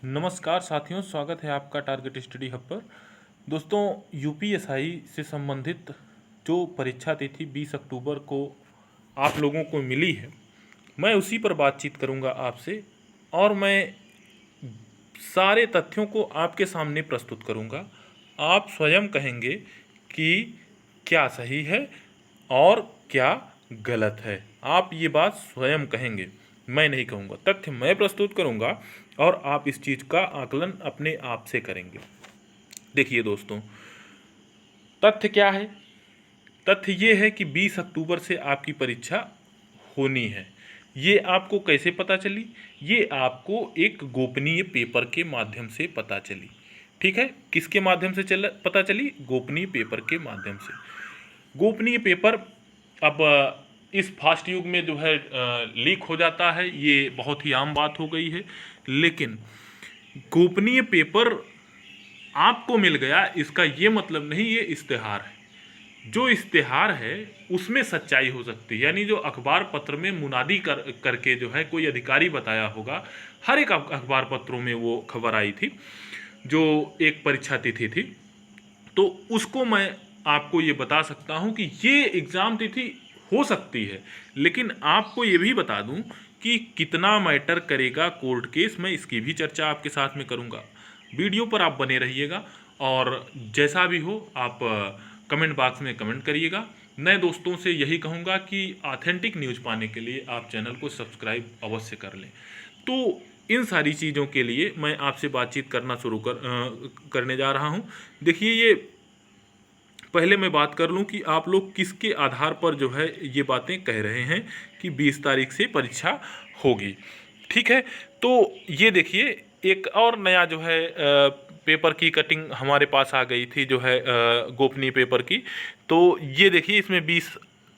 नमस्कार साथियों, स्वागत है आपका टारगेट स्टडी हब पर। दोस्तों, यूपीएसआई से संबंधित जो परीक्षा तिथि 20 अक्टूबर को आप लोगों को मिली है, मैं उसी पर बातचीत करूंगा आपसे और मैं सारे तथ्यों को आपके सामने प्रस्तुत करूंगा। आप स्वयं कहेंगे कि क्या सही है और क्या गलत है। आप ये बात स्वयं कहेंगे, मैं नहीं कहूँगा। तथ्य मैं प्रस्तुत करूँगा और आप इस चीज़ का आकलन अपने आप से करेंगे। देखिए दोस्तों, तथ्य क्या है? तथ्य ये है कि 20 अक्टूबर से आपकी परीक्षा होनी है। ये आपको कैसे पता चली? ये आपको एक गोपनीय पेपर के माध्यम से पता चली। ठीक है, किसके माध्यम से पता चली? गोपनीय पेपर के माध्यम से। गोपनीय पेपर अब इस फास्ट युग में जो है लीक हो जाता है, ये बहुत ही आम बात हो गई है। लेकिन गोपनीय पेपर आपको मिल गया, इसका ये मतलब नहीं ये इश्तेहार है। जो इश्तेहार है उसमें सच्चाई हो सकती है, यानी जो अखबार पत्र में मुनादी करके जो है कोई अधिकारी बताया होगा। हर एक अखबार पत्रों में वो खबर आई थी जो एक परीक्षा तिथि थी, तो उसको मैं आपको ये बता सकता हूँ कि ये एग्ज़ाम तिथि हो सकती है। लेकिन आपको ये भी बता दूँ कि कितना मैटर करेगा कोर्ट केस, मैं इसकी भी चर्चा आपके साथ में करूँगा। वीडियो पर आप बने रहिएगा और जैसा भी हो आप कमेंट बॉक्स में कमेंट करिएगा। नए दोस्तों से यही कहूँगा कि ऑथेंटिक न्यूज़ पाने के लिए आप चैनल को सब्सक्राइब अवश्य कर लें। तो इन सारी चीज़ों के लिए मैं आपसे बातचीत करना करने जा रहा हूँ। देखिए, ये पहले मैं बात कर लूँ कि आप लोग किसके आधार पर जो है ये बातें कह रहे हैं कि 20 तारीख से परीक्षा होगी। ठीक है, तो ये देखिए, एक और नया जो है पेपर की कटिंग हमारे पास आ गई थी, जो है गोपनीय पेपर की। तो ये देखिए, इसमें 20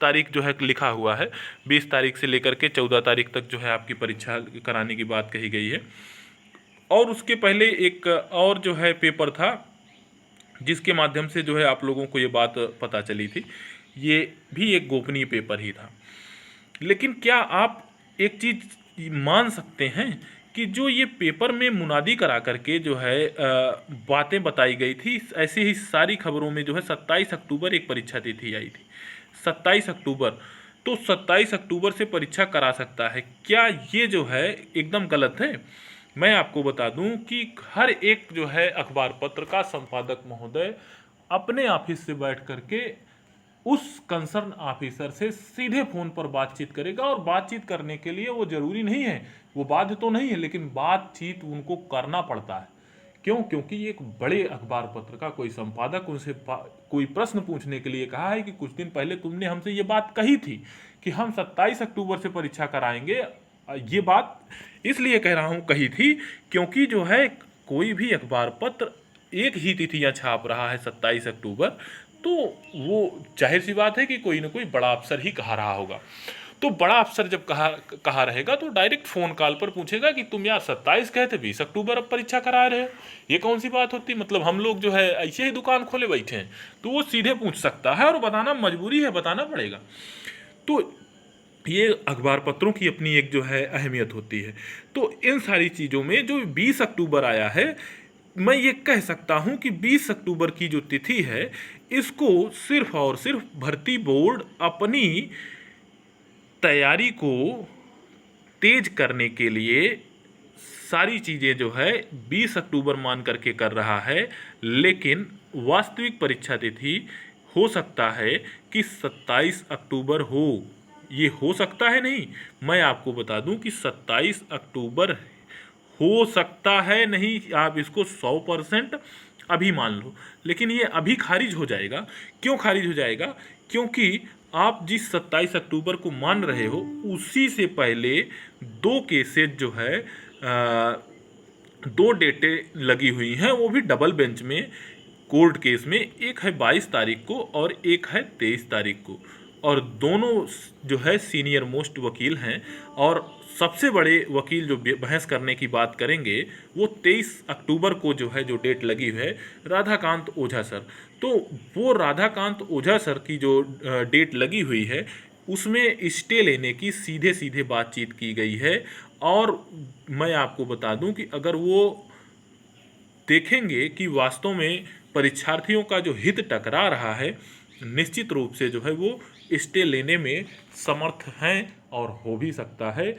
तारीख जो है लिखा हुआ है। 20 तारीख से लेकर के 14 तारीख तक जो है आपकी परीक्षा कराने की बात कही गई है। और उसके पहले एक और जो है पेपर था जिसके माध्यम से जो है आप लोगों को ये बात पता चली थी, ये भी एक गोपनीय पेपर ही था। लेकिन क्या आप एक चीज़ मान सकते हैं कि जो ये पेपर में मुनादी करा करके जो है बातें बताई गई थी, ऐसे ही सारी खबरों में जो है 27 अक्टूबर एक परीक्षा तिथि आई थी। 27 अक्टूबर, तो 27 अक्टूबर से परीक्षा करा सकता है, क्या ये जो है एकदम गलत है? मैं आपको बता दूं कि हर एक जो है अखबार पत्र का संपादक महोदय अपने ऑफिस से बैठ करके उस कंसर्न ऑफिसर से सीधे फ़ोन पर बातचीत करेगा। और बातचीत करने के लिए वो ज़रूरी नहीं है, वो बाध्य तो नहीं है, लेकिन बातचीत उनको करना पड़ता है। क्यों? क्योंकि एक बड़े अखबार पत्र का कोई संपादक उनसे कोई प्रश्न पूछने के लिए कहा है कि कुछ दिन पहले तुमने हमसे ये बात कही थी कि हम 27 अक्टूबर से परीक्षा कराएंगे। ये बात इसलिए कह रहा हूँ कही थी, क्योंकि जो है कोई भी अखबार पत्र एक ही तिथियाँ छाप रहा है 27 अक्टूबर, तो वो जाहिर सी बात है कि कोई ना कोई बड़ा अफसर ही कहा रहा होगा। तो बड़ा अफसर जब कहा रहेगा तो डायरेक्ट फ़ोन कॉल पर पूछेगा कि तुम यार 27 कहे थे, 20 अक्टूबर अब परीक्षा करा रहे हो, ये कौन सी बात होती? मतलब हम लोग जो है ऐसे ही दुकान खोले बैठे हैं? तो वो सीधे पूछ सकता है और बताना मजबूरी है, बताना पड़ेगा। तो ये अखबार पत्रों की अपनी एक जो है अहमियत होती है। तो इन सारी चीज़ों में जो 20 अक्टूबर आया है, मैं ये कह सकता हूँ कि 20 अक्टूबर की जो तिथि है, इसको सिर्फ और सिर्फ भर्ती बोर्ड अपनी तैयारी को तेज करने के लिए सारी चीज़ें जो है 20 अक्टूबर मान करके कर रहा है। लेकिन वास्तविक परीक्षा तिथि हो सकता है कि 27 अक्टूबर हो। ये हो सकता है नहीं, मैं आपको बता दूं कि 27 अक्टूबर हो सकता है नहीं। आप इसको 100% अभी मान लो, लेकिन ये अभी खारिज हो जाएगा। क्यों खारिज हो जाएगा? क्योंकि आप जिस 27 अक्टूबर को मान रहे हो, उसी से पहले दो केसेस जो है दो डेटें लगी हुई हैं, वो भी डबल बेंच में कोर्ट केस में। एक है 22 तारीख को और एक है 23 तारीख को, और दोनों जो है सीनियर मोस्ट वकील हैं। और सबसे बड़े वकील जो बहस करने की बात करेंगे, वो 23 अक्टूबर को जो है जो डेट लगी है, राधाकांत ओझा सर। तो वो राधाकांत ओझा सर की जो डेट लगी हुई है, उसमें स्टे लेने की सीधे सीधे बातचीत की गई है। और मैं आपको बता दूं कि अगर वो देखेंगे कि वास्तव में परीक्षार्थियों का जो हित टकरा रहा है, निश्चित रूप से जो है वो स्टे लेने में समर्थ हैं और हो भी सकता है।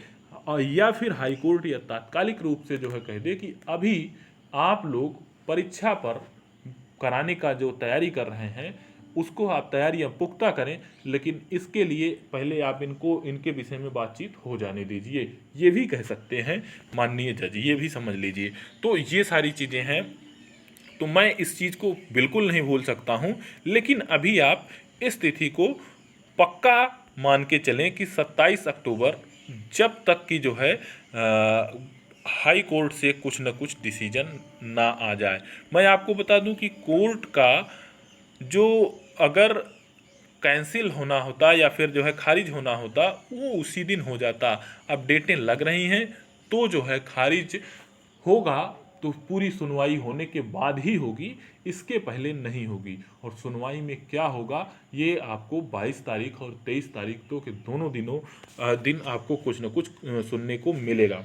या फिर हाई कोर्ट या तात्कालिक रूप से जो है कह दे कि अभी आप लोग परीक्षा पर कराने का जो तैयारी कर रहे हैं उसको आप तैयारियां पुख्ता करें, लेकिन इसके लिए पहले आप इनके विषय में बातचीत हो जाने दीजिए, ये भी कह सकते हैं माननीय जज, ये भी समझ लीजिए। तो ये सारी चीज़ें हैं, तो मैं इस चीज़ को बिल्कुल नहीं भूल सकता हूँ, लेकिन अभी आप इस तिथि को पक्का मान के चलें कि 27 अक्टूबर जब तक कि जो है हाई कोर्ट से कुछ न कुछ डिसीजन ना आ जाए। मैं आपको बता दूं कि कोर्ट का जो अगर कैंसिल होना होता या फिर जो है खारिज होना होता वो उसी दिन हो जाता। अब डेटें लग रही हैं तो जो है खारिज होगा तो पूरी सुनवाई होने के बाद ही होगी, इसके पहले नहीं होगी। और सुनवाई में क्या होगा ये आपको 22 तारीख और 23 तारीख तो के दोनों दिन आपको कुछ न कुछ सुनने को मिलेगा।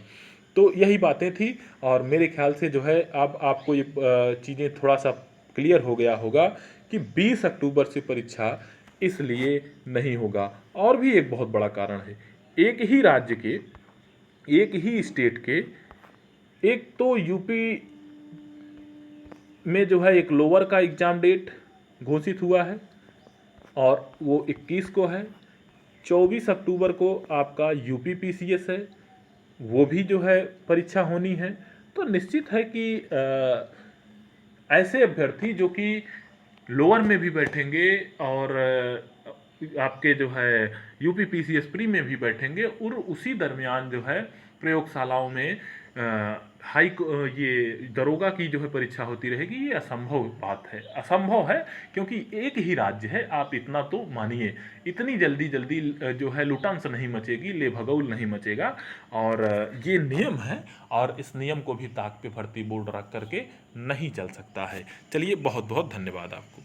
तो यही बातें थी और मेरे ख्याल से जो है अब आपको ये चीज़ें थोड़ा सा क्लियर हो गया होगा कि 20 अक्टूबर से परीक्षा इसलिए नहीं होगा। और भी एक बहुत बड़ा कारण है, एक ही राज्य के, एक ही स्टेट के, एक तो यूपी में जो है एक लोअर का एग्ज़ाम डेट घोषित हुआ है और वो 21 को है। 24 अक्टूबर को आपका यूपी पीसीएस है, वो भी जो है परीक्षा होनी है। तो निश्चित है कि ऐसे अभ्यर्थी जो कि लोअर में भी बैठेंगे और आपके जो है यूपी पीसीएस प्री में भी बैठेंगे और उसी दरमियान जो है प्रयोगशालाओं में ये दरोगा की जो है परीक्षा होती रहेगी, ये असंभव बात है, असंभव है। क्योंकि एक ही राज्य है, आप इतना तो मानिए, इतनी जल्दी जो है लुटांस नहीं मचेगी, ले भगौल नहीं मचेगा। और ये नियम है और इस नियम को भी ताक पे भर्ती बोर्ड रख करके नहीं चल सकता है। चलिए, बहुत बहुत धन्यवाद आपको।